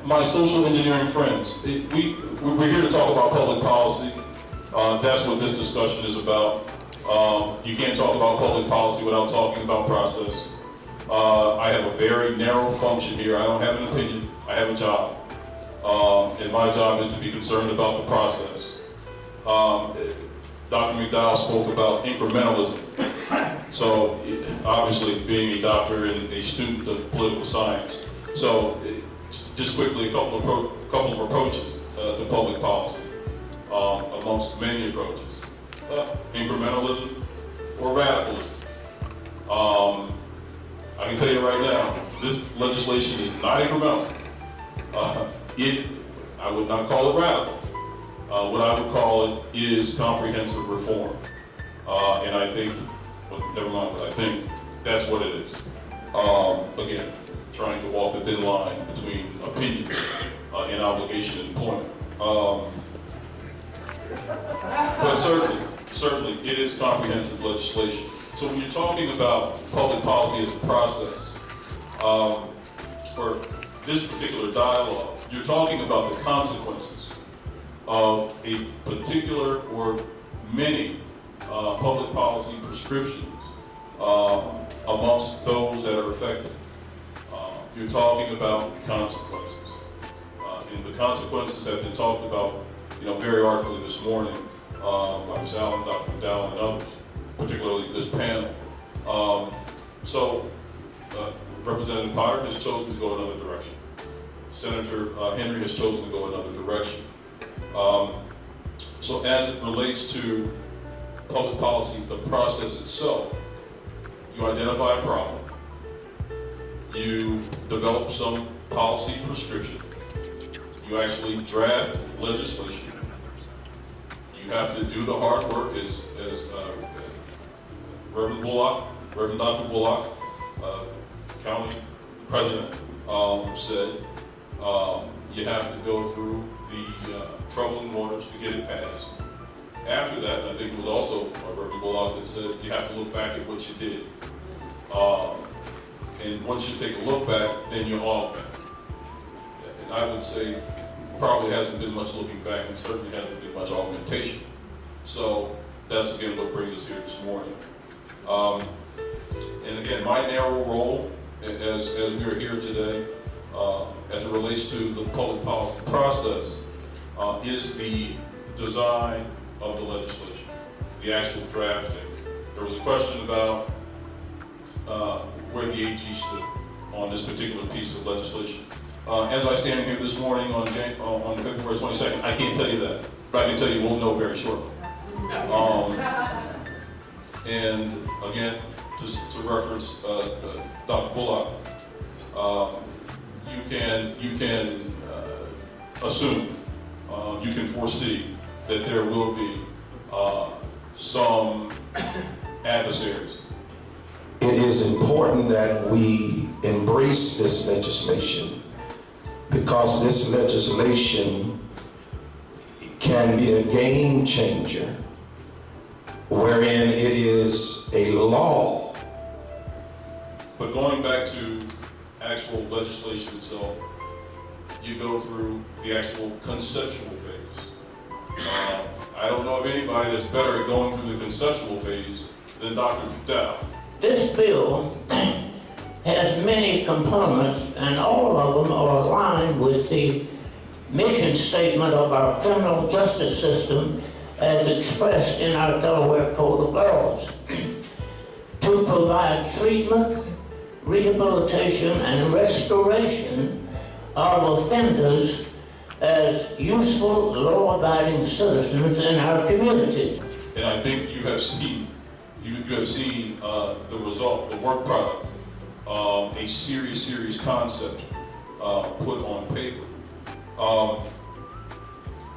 my social engineering friends, we're here to talk about public policy. That's what this discussion is about. You can't talk about public policy without talking about process. I have a very narrow function here. I don't have an opinion. I have a job. And my job is to be concerned about the process. Dr. McDowell spoke about incrementalism. So obviously being a doctor and a student of political science. So just quickly, a couple of approaches to public policy amongst many approaches. Incrementalism or radicalism. I can tell you right now, this legislation is not incremental. I would not call it radical. What I would call it is comprehensive reform. And I think, well, never mind what I think, that's what it is. Again, trying to walk the thin line between opinion and obligation and employment. But certainly, it is comprehensive legislation. So when you're talking about public policy as a process, for this particular dialogue, you're talking about the consequences of a particular or many public policy prescriptions amongst those that are affected. You're talking about consequences. And the consequences have been talked about, very artfully this morning by Ms. Allen, Dr. McDowell, and others, particularly this panel. Representative Potter has chosen to go another direction. Senator Henry has chosen to go another direction. So as it relates to public policy, the process itself, you identify a problem, you develop some policy prescription, you actually draft legislation, you have to do the hard work as Reverend Dr. Bullock, County President, said, you have to go through the troubling waters to get it passed. After that, I think it was also Reverend Bullock that said, you have to look back at what you did. And once you take a look back, then you augment. And I would say probably hasn't been much looking back, and certainly hasn't been much augmentation. So that's again what brings us here this morning. And again, my narrow role as we are here today, as it relates to the public policy process, is the design of the legislation, the actual drafting. There was a question about where the AG stood on this particular piece of legislation. As I stand here this morning on February 22nd, I can't tell you that, but I can tell you we'll know very shortly. And again, just to reference Dr. Bullock, you can assume, you can foresee that there will be some adversaries. It is important that we embrace this legislation because this legislation can be a game changer wherein it is a law. But going back to actual legislation itself, you go through the actual conceptual phase. I don't know of anybody that's better at going through the conceptual phase than Dr. McDowell. This bill has many components, and all of them are aligned with the mission statement of our criminal justice system as expressed in our Delaware Code of Laws, to provide treatment, rehabilitation, and restoration of offenders as useful, law-abiding citizens in our communities. And I think you have seen the result, the work product, a serious concept put on paper.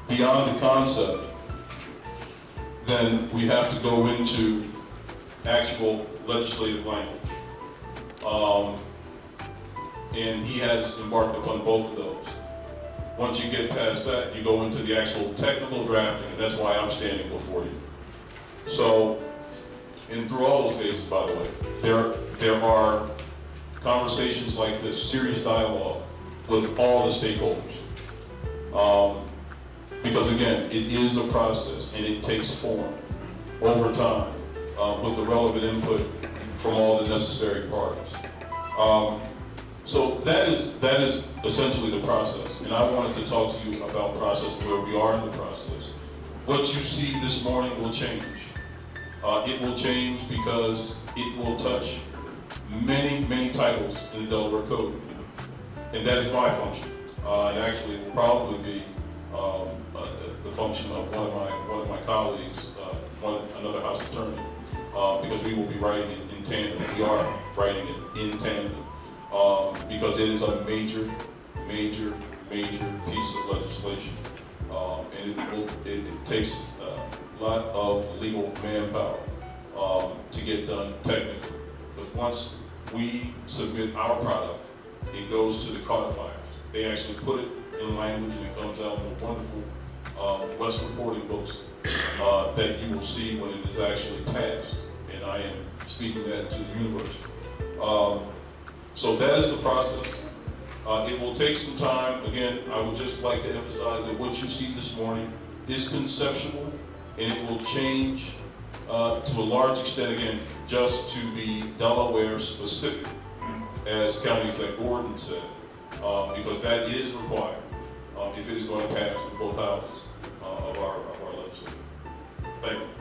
Beyond the concept, then we have to go into actual legislative language. And he has embarked upon both of those. Once you get past that, you go into the actual technical drafting, and that's why I'm standing before you. So, and through all those phases, by the way, there are conversations like this, serious dialogue, with all the stakeholders. Because again, it is a process and it takes form over time with the relevant input from all the necessary parties. So that is essentially the process. And I wanted to talk to you about process, where we are in the process. What you see this morning will change. It will change because it will touch many, many titles in the Delaware Code. And that is my function. And actually it will probably be the function of one of my colleagues, another House attorney, because we will be writing it in tandem. We are writing it in tandem because it is a major piece of legislation, and it takes a lot of legal manpower to get done technically. Because once we submit our product, it goes to the codifiers. They actually put it in language, and it comes out in the wonderful West reporting books that you will see when it is actually passed. And I am speaking that to the university. So that is the process. It will take some time. Again, I would just like to emphasize that what you see this morning is conceptual, and it will change to a large extent, again, just to be Delaware specific, as County Exec Gordon said, because that is required if it is going to pass with both houses of our legislature. Thank you.